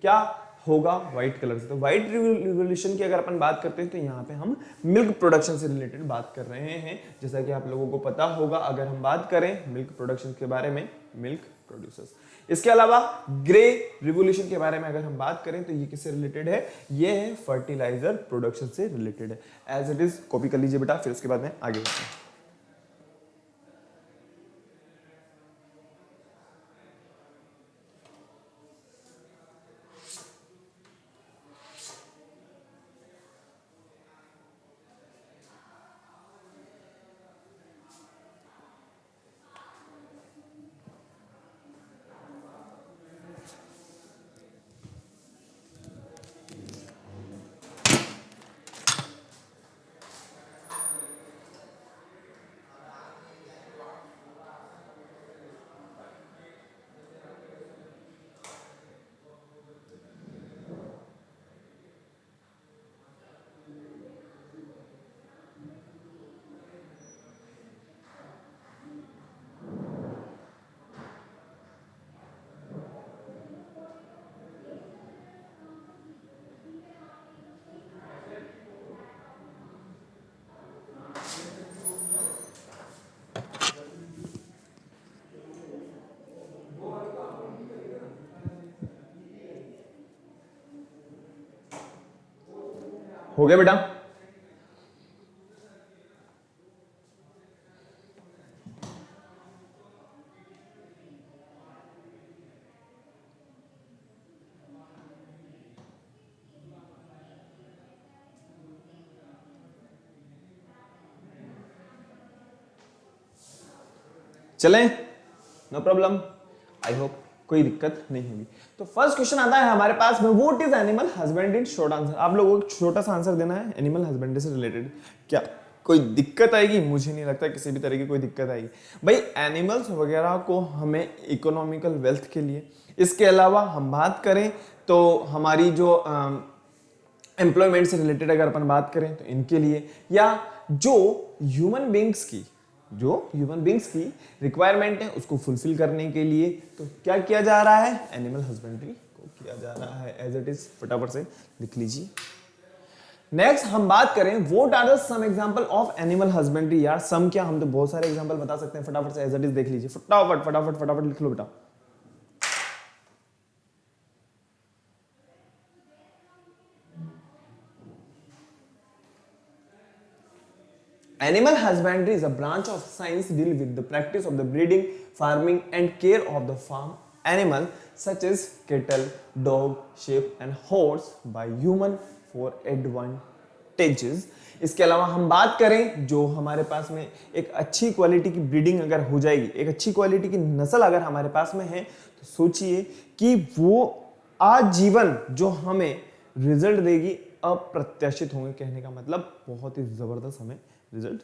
क्या होगा व्हाइट कलर से। तो व्हाइट रिवॉल्यूशन की अगर अपन बात करते हैं तो यहाँ पे हम मिल्क प्रोडक्शन से रिलेटेड बात कर रहे हैं। जैसा कि आप लोगों को पता होगा, अगर हम बात करें मिल्क प्रोडक्शन के बारे में, मिल्क प्रोड्यूसर्स। इसके अलावा ग्रे रिवॉल्यूशन के बारे में अगर हम बात करें तो ये किससे रिलेटेड है, ये है फर्टिलाइजर प्रोडक्शन से रिलेटेड है। एज इट इज कॉपी कर लीजिए बेटा, फिर उसके बाद में आगे बढ़ते हैं। हो गया बेटा? चलें, नो प्रॉब्लम, आई होप कोई दिक्कत नहीं होगी। तो फर्स्ट क्वेश्चन आता है हमारे पास में, what is animal husbandry? Short answer, आप लोगों को छोटा सा आंसर देना है एनिमल हस्बेंड्री से रिलेटेड। क्या कोई दिक्कत आएगी? मुझे नहीं लगता किसी भी तरह की कोई दिक्कत आएगी। भाई एनिमल्स वगैरह को हमें इकोनॉमिकल वेल्थ के लिए, इसके अलावा हम बात करें तो हमारी जो एम्प्लॉयमेंट से रिलेटेड अगर अपन बात करें तो इनके लिए, या जो ह्यूमन बींग्स की रिक्वायरमेंट है उसको फुलफिल करने के लिए, तो क्या किया जा रहा है? एनिमल हस्बेंड्री को किया जा रहा है एज इट इज। फटाफट से लिख लीजिए। नेक्स्ट हम बात करें what are the some example of animal husbandry. यार सम क्या, हम तो बहुत सारे एग्जांपल बता सकते हैं। फटाफट से एज इट इज देख लीजिए, फटाफट फटाफट फटाफट लिख लो बेटा। Animal husbandry is a branch of science deal with the practice of the breeding, farming and care of the farm animal such as cattle, dog, sheep and horse by human for advantages। इसके अलावा हम बात करें जो हमारे पास में एक अच्छी क्वालिटी की ब्रीडिंग अगर हो जाएगी, एक अच्छी क्वालिटी की नस्ल अगर हमारे पास में है, तो सोचिए कि वो आजीवन जो हमें रिजल्ट देगी अप्रत्याशित होंगे। कहने का मतलब बहुत ही जबरदस्त हमें रिजल्ट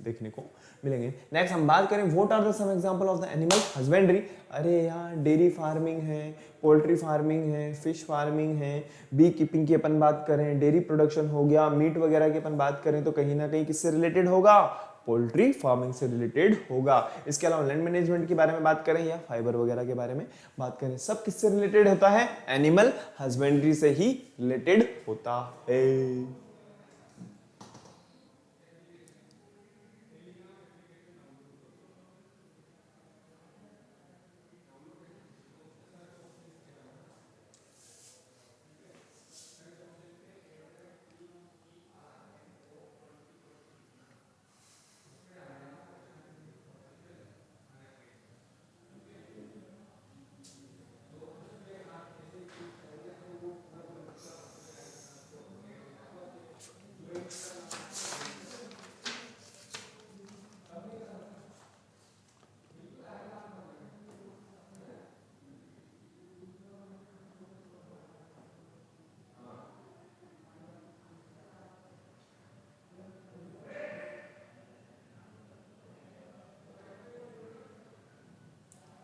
देखने को मिलेंगे। नेक्स्ट हम बात करें what are the some example of the animal husbandry. अरे यार डेयरी फार्मिंग है, पोल्ट्री फार्मिंग है, फिश फार्मिंग है, बी कीपिंग की अपन बात करें, डेयरी प्रोडक्शन हो गया, मीट वगैरह की अपन बात करें तो कहीं ना कहीं किससे रिलेटेड होगा? पोल्ट्री फार्मिंग से रिलेटेड होगा। इसके अलावा लैंड मैनेजमेंट के बारे में बात करें या फाइबर वगैरह के बारे में बात करें, सब किससे रिलेटेड होता है? एनिमल हस्बेंड्री से ही रिलेटेड होता है।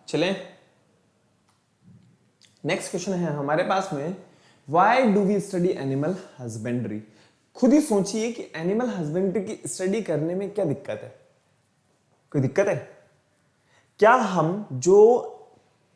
चलें, नेक्स्ट क्वेश्चन है हमारे पास में, why do we study animal husbandry? खुद ही सोचिए कि एनिमल हस्बेंड्री की स्टडी करने में क्या दिक्कत है? कोई दिक्कत है क्या? हम जो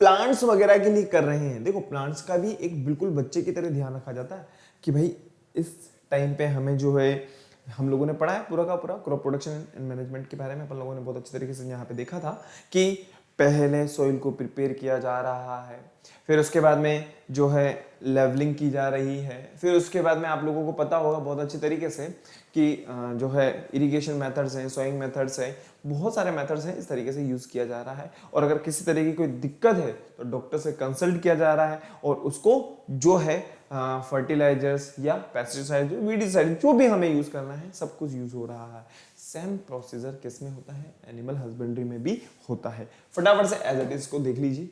प्लांट्स वगैरह के लिए कर रहे हैं, देखो प्लांट्स का भी एक बिल्कुल बच्चे की तरह ध्यान रखा जाता है कि भाई इस टाइम पे हमें जो है, हम लोगों ने पढ़ा है पूरा का पूरा क्रॉप प्रोडक्शन एंड मैनेजमेंट के बारे में, अपन लोगों ने बहुत अच्छी तरीके से यहाँ पे देखा था कि पहले सॉइल को प्रिपेयर किया जा रहा है, फिर उसके बाद में जो है लेवलिंग की जा रही है, फिर उसके बाद में आप लोगों को पता होगा बहुत अच्छी तरीके से कि जो है इरिगेशन मेथड्स हैं, सोइंग मेथड्स हैं, बहुत सारे मेथड्स हैं, इस तरीके से यूज़ किया जा रहा है। और अगर किसी तरह की कोई दिक्कत है तो डॉक्टर से कंसल्ट किया जा रहा है और उसको जो है फर्टिलाइजर्स या पेस्टिसाइड, वीडिसाइड जो भी हमें यूज़ करना है सब कुछ यूज़ हो रहा है। सेम प्रोसीजर किस में होता है? एनिमल हस्बेंड्री में भी होता है। फटाफट से एज इट इज को देख लीजिए।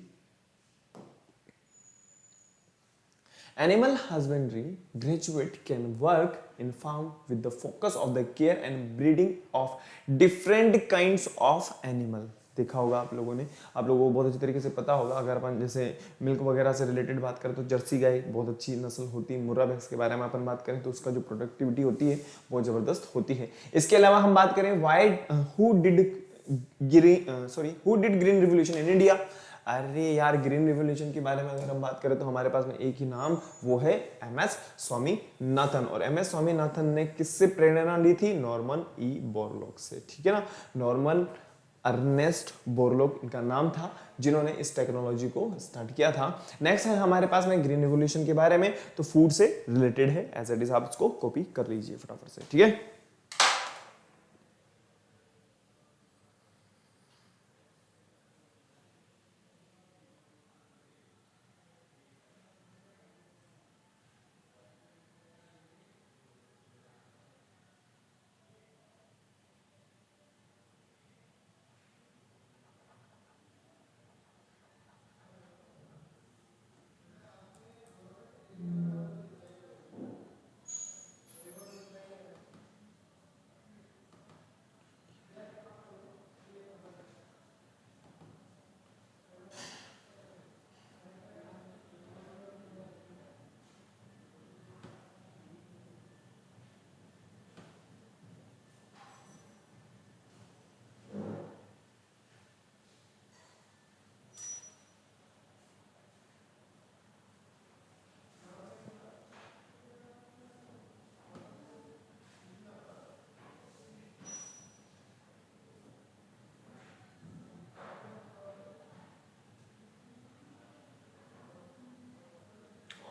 Animal husbandry graduate can work in farm with the focus of the care and breeding of different kinds of animal। देखा होगा आप लोगों ने, आप लोगों को बहुत अच्छी तरीके से पता होगा। अगर अपन जैसे मिल्क वगैरह से रिलेटेड बात करें तो जर्सी गाय बहुत अच्छी नस्ल होती है, मुर्रा भैंस के बारे में अपन बात करें तो उसका जो प्रोडक्टिविटी होती है बहुत ज़बरदस्त होती है। इसके अलावा हम बात करें who did green revolution in India. अरे यार ग्रीन रिवोल्यूशन के बारे में अगर हम बात करें तो हमारे पास में एक ही नाम, वो है एमएस स्वामीनाथन। और एमएस स्वामीनाथन ने किससे प्रेरणा ली थी? नॉर्मन ई बोरलॉग से, ठीक है ना। नॉर्मन अर्नेस्ट बोरलॉग इनका नाम था, जिन्होंने इस टेक्नोलॉजी को स्टार्ट किया था। नेक्स्ट है हमारे पास में ग्रीन रिवॉल्यूशन के बारे में, तो फूड से रिलेटेड है, एज इट इज आप इसको कॉपी कर लीजिए फटाफट से, ठीक है।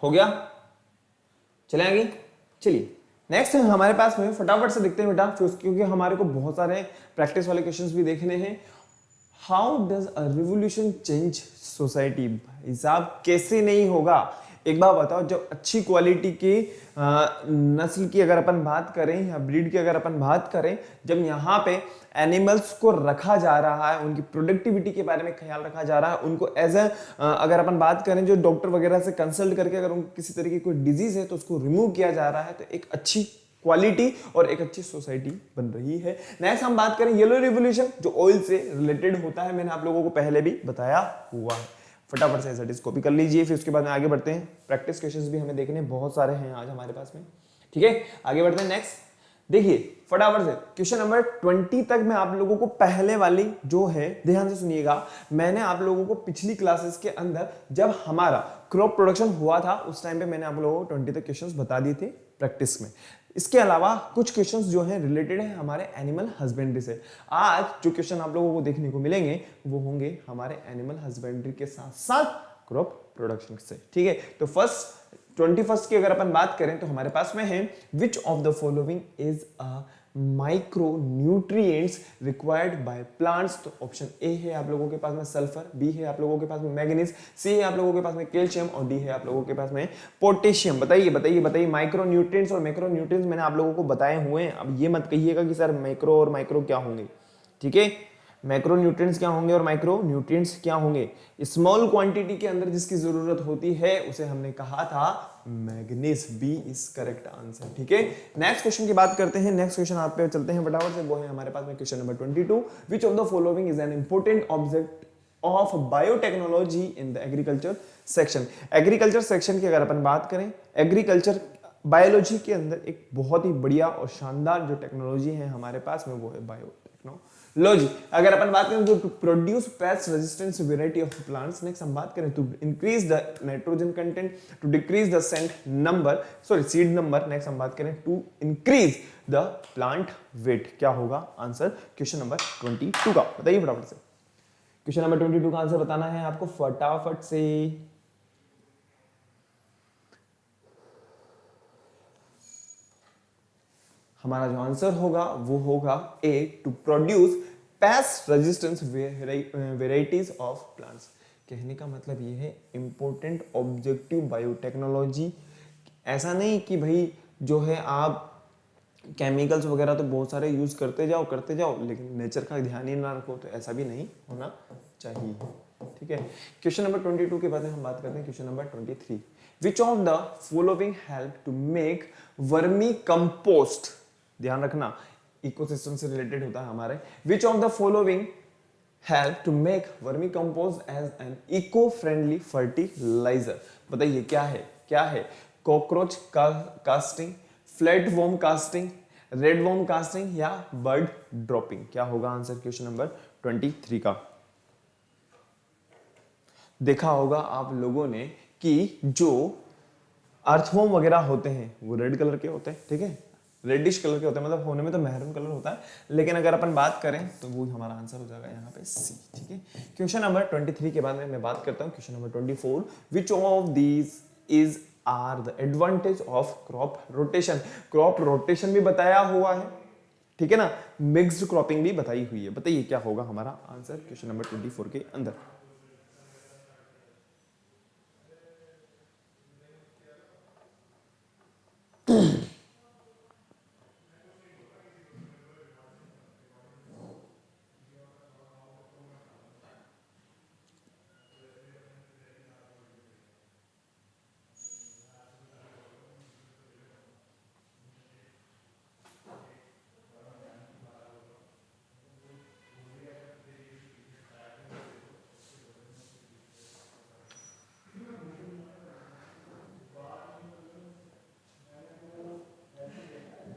हो गया, चले आगे। चलिए नेक्स्ट है हमारे पास में, फटाफट से देखते हैं बेटा, क्योंकि हमारे को बहुत सारे प्रैक्टिस वाले क्वेश्चंस भी देखने हैं। How does a revolution change society? हिसाब कैसे नहीं होगा, एक बात बताओ। जब अच्छी क्वालिटी की नस्ल की अगर अपन बात करें या ब्रीड की अगर अपन बात करें, जब यहाँ पे एनिमल्स को रखा जा रहा है, उनकी प्रोडक्टिविटी के बारे में ख्याल रखा जा रहा है, उनको एज ए अगर अपन बात करें जो डॉक्टर वगैरह से कंसल्ट करके अगर उनको किसी तरीके की कोई डिजीज है तो उसको रिमूव किया जा रहा है, तो एक अच्छी क्वालिटी और एक अच्छी सोसाइटी बन रही है। नेक्स्ट हम बात करें येलो रिवोल्यूशन, जो ऑयल से रिलेटेड होता है, मैंने आप लोगों को पहले भी बताया हुआ है। फटाफट से ऐसा कॉपी कर लीजिए, फिर उसके बाद में आगे बढ़ते हैं। प्रैक्टिस क्वेश्चंस भी हमें देखने बहुत सारे हैं आज हमारे पास में, ठीक है। आगे बढ़ते हैं नेक्स्ट, देखिए फटाफट से क्वेश्चन नंबर 20 तक मैं आप लोगों को पहले वाली जो है, ध्यान से सुनिएगा, मैंने आप लोगों को पिछली क्लासेस के अंदर जब हमारा क्रॉप प्रोडक्शन हुआ था उस टाइम पे मैंने आप लोगों को 20 तक क्वेश्चंस बता दिए थे प्रैक्टिस में। इसके अलावा कुछ क्वेश्चंस जो हैं रिलेटेड है हमारे एनिमल हस्बेंड्री से। आज जो क्वेश्चन आप लोगों को देखने को मिलेंगे वो होंगे हमारे एनिमल हस्बेंड्री के साथ साथ क्रॉप प्रोडक्शन से, ठीक है। तो फर्स्ट 21 की अगर अपन बात करें तो हमारे पास में है, विच of the following is a micro nutrients required by plants? तो ऑप्शन ए है आप लोगों के पास में सल्फर, बी है आप लोगों के पास में मैग्नीज, सी है आप लोगों के पास में कैल्शियम और डी है आप लोगों के पास में पोटेशियम। बताइए बताइए बताइए, माइक्रो न्यूट्रिएंट्स और मैक्रो न्यूट्रिएंट्स मैंने आप लोगों को बताए हुए हैं। अब ये मत कहिएगा कि सर मैक्रो और माइक्रो क्या होंगे, ठीक है। मैक्रो न्यूट्रिएंट्स क्या होंगे और माइक्रो न्यूट्रिएंट्स क्या होंगे? स्मॉल क्वांटिटी के अंदर जिसकी जरूरत होती है उसे हमने कहा था manganese. B is correct answer, ठीक है। नेक्स्ट क्वेश्चन की बात करते हैं। नेक्स्ट क्वेश्चन आप पे चलते हैं फटाफट से, वो है हमारे पास में question number 22, which of the following is an important object of biotechnology in the agriculture section? Agriculture section की अगर अपन बात करें, एग्रीकल्चर बायोलॉजी के अंदर एक बहुत ही बढ़िया और शानदार जो टेक्नोलॉजी है हमारे पास में वो है बायोटेक्नोलॉजी। अगर अपन बात करें तो to produce pest resistance variety of plants. Next हम बात करें to increase the nitrogen content, to decrease the seed number. Next हम बात करें to increase the plant weight. क्या होगा आंसर क्वेश्चन नंबर 22 का? बताइए फटाफट से। क्वेश्चन नंबर 22 का आंसर बताना है आपको फटाफट से। हमारा जो आंसर होगा वो होगा A, to produce pest resistance varieties of plants. कहने का मतलब ये है इंपॉर्टेंट ऑब्जेक्टिव बायोटेक्नोलॉजी। ऐसा नहीं कि भाई जो है आप केमिकल्स वगैरह तो बहुत सारे यूज करते जाओ लेकिन नेचर का ध्यान ही ना रखो, तो ऐसा भी नहीं होना चाहिए, ठीक है। क्वेश्चन नंबर 22 के बाद हम बात करते हैं question number 23, which of the following help to make vermi compost? ध्यान रखना इकोसिस्टम से रिलेटेड होता है हमारे। Which of the following help to make vermi compost as an eco friendly fertilizer? बताइए क्या है, क्या है? Cockroach casting, flat worm casting, red worm casting या बर्ड ड्रॉपिंग? क्या होगा आंसर क्वेश्चन नंबर 23 का? देखा होगा आप लोगों ने कि जो अर्थवॉर्म वगैरह होते हैं वो रेड कलर के होते हैं, ठीक है। रेडिश कलर के होते हैं, मतलब होने में तो मैरून कलर होता है, लेकिन अगर अपन बात करें तो वो हमारा आंसर हो जाएगा यहाँ पे सी। ठीक है, क्वेश्चन नंबर 23 के बाद में मैं बात करता हूँ question number 24, which of these is are the advantage of crop rotation. Crop rotation भी बताया हुआ है, ठीक है ना, मिक्स्ड क्रॉपिंग भी बताई हुई है। बताइए क्या होगा हमारा आंसर क्वेश्चन नंबर 24 के अंदर।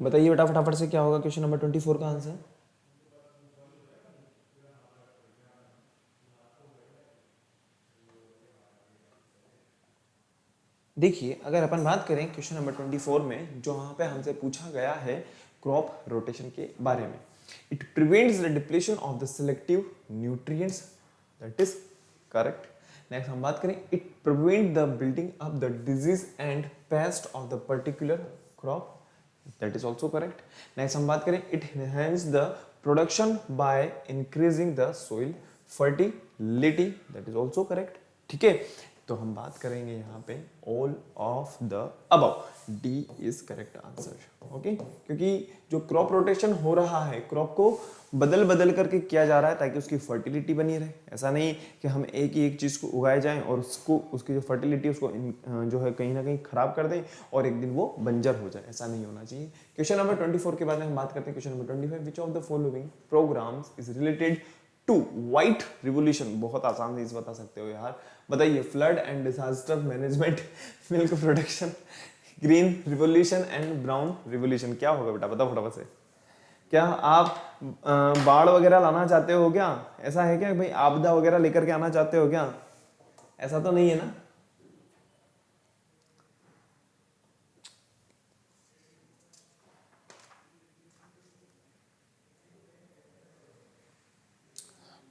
बताइए बेटा फटाफट से क्या होगा क्वेश्चन नंबर 24 का आंसर। देखिए अगर अपन बात करें क्वेश्चन नंबर 24 में, जो वहां पे हमसे पूछा गया है क्रॉप रोटेशन के बारे में, it prevents the depletion of the selective nutrients, that is correct. Next हम बात करें, it prevent the building up the disease and paste of the particular crop, that is also correct. Next हम बात करें, it enhance the production by increasing the soil fertility, that is also correct. ठीक है, तो हम बात करेंगे यहाँ पे all of the above, D is correct answer. Okay, क्योंकि जो क्रॉप रोटेशन हो रहा है, क्रॉप को बदल बदल करके किया जा रहा है ताकि उसकी फर्टिलिटी बनी रहे। ऐसा नहीं कि हम एक ही एक चीज को उगाए जाएं और उसको, उसकी जो फर्टिलिटी उसको जो है कहीं ना कहीं खराब कर दें और एक दिन वो बंजर हो जाए, ऐसा नहीं होना चाहिए। क्वेश्चन नंबर 24 के बाद में हम बात करते हैं question number 25, which of the following programs is related to white revolution. बहुत आसान से इस बता सकते हो यार, बताइए। Flood and disaster management, milk production, green revolution and brown revolution. क्या होगा बेटा, बताओ फटाफट से। क्या आप बाढ़ वगैरह लाना चाहते हो क्या? ऐसा है क्या भाई, आपदा वगैरह लेकर के आना चाहते हो क्या? ऐसा तो नहीं है ना?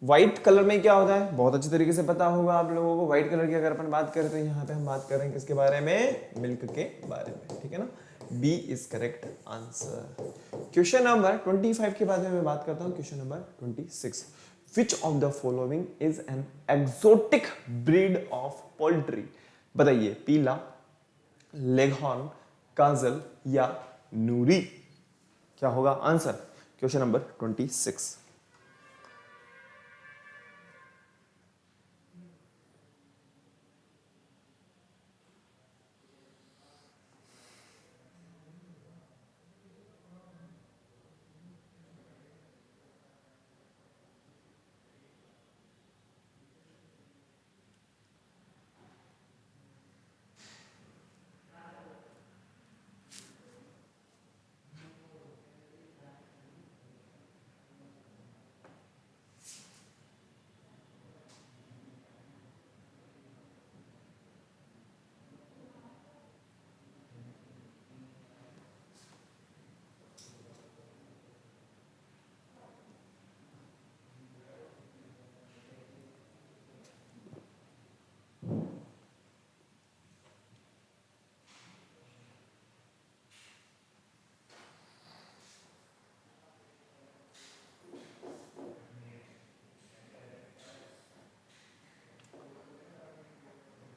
व्हाइट कलर में क्या होता है, बहुत अच्छी तरीके से पता होगा आप लोगों को। व्हाइट कलर की अगर अपन बात करें तो यहाँ पे हम बात कर रहे हैं किसके बारे में, मिल्क के बारे में, ठीक है ना। B is correct answer. Question number 25 के बाद में मैं बात करता हूँ question number 26, which of the following is an exotic breed of poultry. बताइए, पीला, लेगहॉर्न, काजल या नूरी। क्या होगा आंसर क्वेश्चन नंबर 26।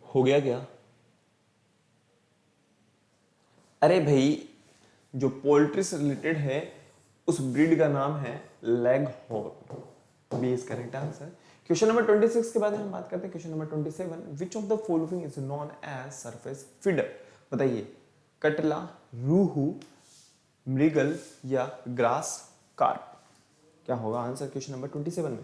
हो गया क्या? अरे भाई, जो पोल्ट्री से रिलेटेड है उस ब्रीड का नाम है leghorn. B is correct answer. Question number 26 के बाद हम बात करते हैं question number 27, which of the following is known as surface feeder. बताइए, कटला, रूहू, मृगल या ग्रास कार्प। क्या होगा आंसर क्वेश्चन नंबर 27 में?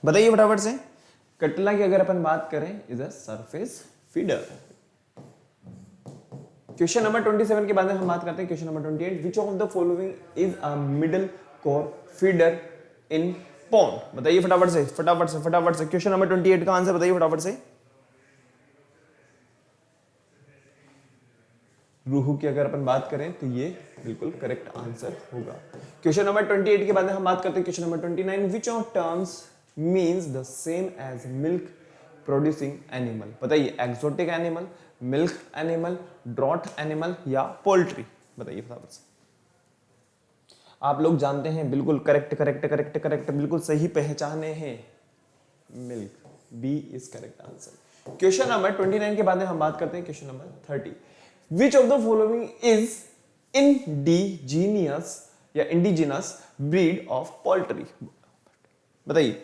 बताइए फटाफट से। कटला की अगर अपन बात करें is a surface feeder. Question number 27 के बाद में हम बात करते हैं question number 28, which of the following is a middle core feeder in pond. बताइए फटाफट से फटाफट से फटाफट से। क्वेश्चन नंबर 28 का आंसर बताइए फटाफट से। रूहू की अगर अपन बात करें तो ये बिल्कुल करेक्ट आंसर होगा। क्वेश्चन नंबर 28 के बाद में हम बात करते हैं question number 29, which of terms means the same as milk producing animal. बताइए exotic animal, milk animal, draught animal या पोल्ट्री। बताइए फटाफट से। आप लोग जानते हैं बिल्कुल करेक्ट करेक्ट करेक्ट करेक्ट, बिल्कुल सही पहचाने हैं, milk, B is correct answer. Question number 29 के बाद में हम बात करते हैं question number 30, which of the following is indigenous या इंडिजिनस ब्रीड ऑफ पोल्ट्री। बताइए।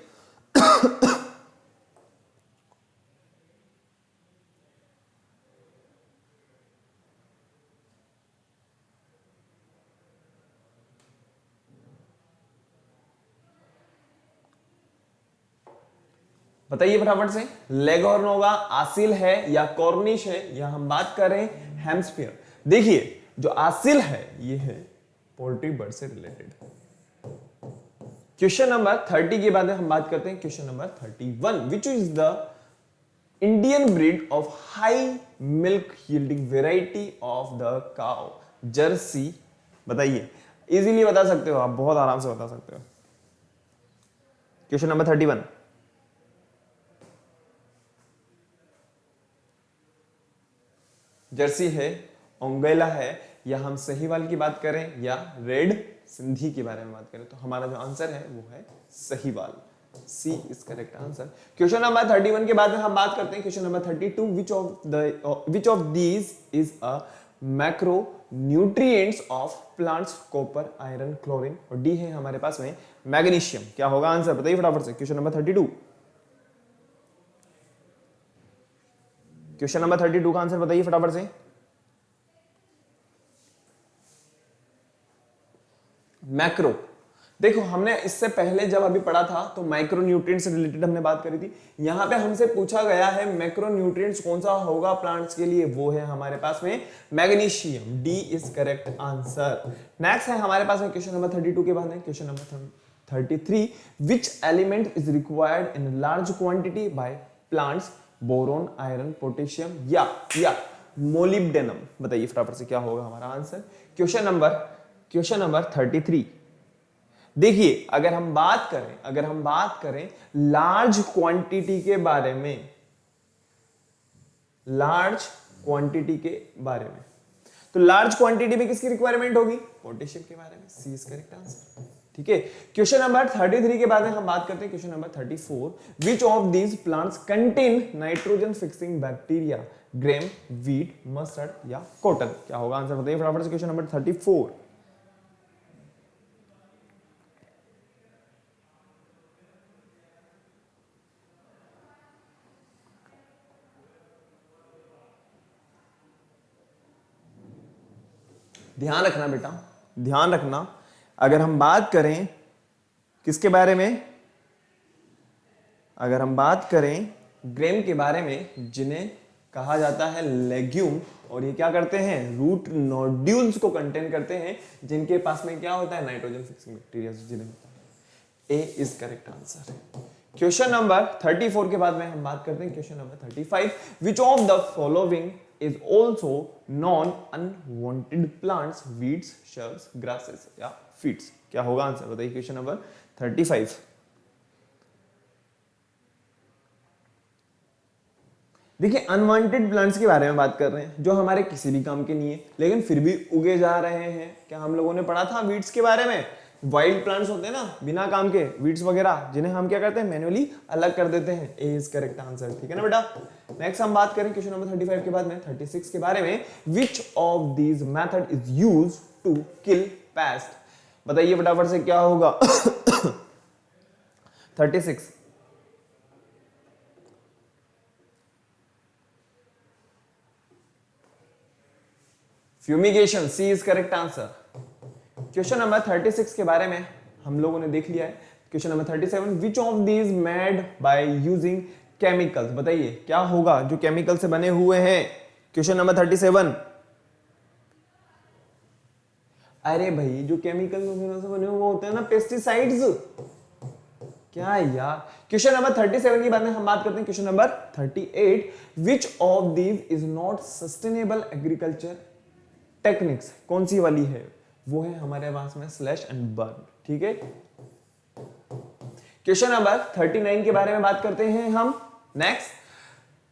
बताइए फटाफट से। लेगोर्नोगा आसिल है या कॉर्निश है, या हम बात करें हेम्स्फियर। देखिए जो आसिल है ये है पोल्ट्री बर्ड से रिलेटेड। क्वेश्चन नंबर 30 के बाद हम बात करते हैं question number 31, which is the Indian breed of high milk yielding variety of the cow Jersey. बताइए, इजीली बता सकते हो आप, बहुत आराम से बता सकते हो। क्वेश्चन नंबर 31, जर्सी है, ओंगेला है, या हम सहीवाल की बात करें या रेड सिंधी के बारे में बात करें, तो हमारा जो आंसर है वो है Sahiwal. C is correct answer. Question number 31 के बाद में हम बात करते हैं question number 32, which of these is a macro nutrients of plants, copper, iron, chlorine, और डी है हमारे पास में मैग्नीशियम। क्या होगा आंसर बताइए फटाफट से। क्वेश्चन नंबर 32, क्वेश्चन नंबर 32 का आंसर बताइए फटाफट से। मैक्रो, देखो हमने इससे पहले जब अभी पढ़ा था तो माइक्रो न्यूट्रिएंट्स से रिलेटेड हमने बात करी थी। यहां पे हमसे पूछा गया है मैक्रो न्यूट्रिएंट्स कौन सा होगा प्लांट्स के लिए, वो है हमारे पास में magnesium. D is correct answer. Next है हमारे पास में क्वेश्चन नंबर 32 के बाद है question number 33, which element is required in large quantity by plants, boron, iron, potassium या मोलिब्डेनम। बताइए फटाफट से क्या होगा हमारा आंसर। क्वेश्चन नंबर 33, देखिए अगर हम बात करें लार्ज क्वांटिटी के बारे में, तो लार्ज क्वांटिटी में किसकी रिक्वायरमेंट होगी, पोटेशियम के बारे में। सी इज करेक्ट आंसर। ठीक है, क्वेश्चन नंबर 33 के बाद में हम बात करते हैं question number 34, which of these plants contain nitrogen fixing bacteria, Graeme, wheat, mustard या कॉटन। क्या होगा आंसर बताइए फटाफट से। क्वेश्चन नंबर 34, ध्यान रखना बेटा, ध्यान रखना। अगर हम बात करें किसके बारे में, अगर हम बात करें ग्रेम के बारे में, जिन्हें कहा जाता है लेग्यूम, और ये क्या करते हैं, रूट नोड्यूल्स को कंटेन करते हैं, जिनके पास में क्या होता है, नाइट्रोजन फिक्सिंग बैक्टीरिया जिन्हें होता है। A is correct answer. Question number 34 के बाद में हम बात करते हैं question number 35, which of the following is also non-unwanted plants, weeds, shrubs, grasses या feeds। क्या होगा आंसर बताइए क्वेश्चन नंबर 35। देखिए अनवांटेड प्लांट्स के बारे में बात कर रहे हैं जो हमारे किसी भी काम के नहीं है लेकिन फिर भी उगे जा रहे हैं। क्या हम लोगों ने पढ़ा था वीड्स के बारे में, वाइल्ड प्लांट्स होते हैं ना बिना काम के, वीड्स वगैरह, जिन्हें हम क्या करते हैं, मैन्युअली अलग कर देते हैं। ए इज करेक्ट आंसर। ठीक है ना बेटा। नेक्स्ट हम बात करें क्वेश्चन नंबर 35 के बाद में 36 के बारे में, which of these method is used to kill pest. बताइए फटाफट से क्या होगा। 36, fumigation. C is correct answer. Question number 36 के बारे में हम लोगों ने देख लिया है। Question number 37, which of these made by using chemicals, बताइए क्या होगा जो केमिकल से बने हुए हैं। क्वेश्चन नंबर 37, अरे भाई जो केमिकल से बने हुए होते हैं ना, पेस्टिसाइड्स। क्या यार, क्वेश्चन नंबर 37 की बात में हम बात करते हैं। Question number 38, which of these is not sustainable agriculture techniques, कौन सी वाली है, वो है हमारे पास में स्लैश एंड बर्न। ठीक है, क्वेश्चन नंबर 39 के बारे में बात करते हैं हम। Next,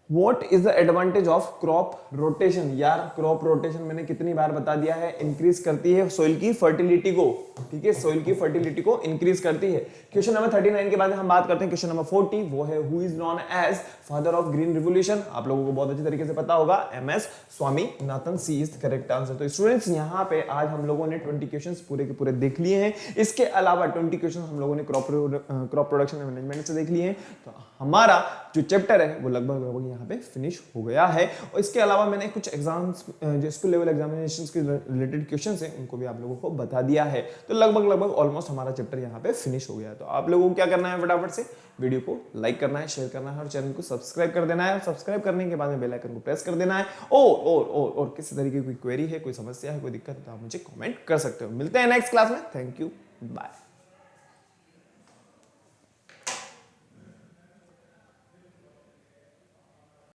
What is the advantage of crop rotation? यार क्रॉप रोटेशन मैंने कितनी बार बता दिया है, इंक्रीज करती है सोइल की फर्टिलिटी को। ठीक है, सोइल की फर्टिलिटी को इंक्रीज करती है। क्वेश्चन नंबर 39 के बाद हम बात करते हैं क्वेश्चन नंबर 40, वो है who is known as father of green revolution. आप लोगों को बहुत अच्छी तरीके से पता होगा, MS Swaminathan. C is the correct answer. तो स्टूडेंट्स यहाँ पे आज हम लोगों ने 20 क्वेश्चन पूरे के पूरे देख लिए हैं। इसके अलावा 20 क्वेश्चन हम लोगों ने क्रॉप प्रोडक्शन मैनेजमेंट से देख लिए हैं। तो हमारा जो चैप्टर है वो लगभग यहाँ पे फिनिश हो गया है। और इसके अलावा मैंने कुछ एग्जाम्स जो स्कूल लेवल एग्जामिनेशंस के रिलेटेड क्वेश्चंस हैं उनको भी आप लोगों को बता दिया है। तो लगभग ऑलमोस्ट हमारा चैप्टर यहाँ पे फिनिश हो गया है। तो आप लोगों को क्या करना है, फटाफट से वीडियो को लाइक करना है, शेयर करना है और चैनल को सब्सक्राइब कर देना है। और सब्सक्राइब करने के बाद में बेल आइकन को प्रेस कर देना है। और किसी तरीके की कोई क्वेरी है, कोई समस्या है, कोई दिक्कत है तो आप मुझे कमेंट कर सकते हो। मिलते हैं नेक्स्ट क्लास में। Thank you, bye.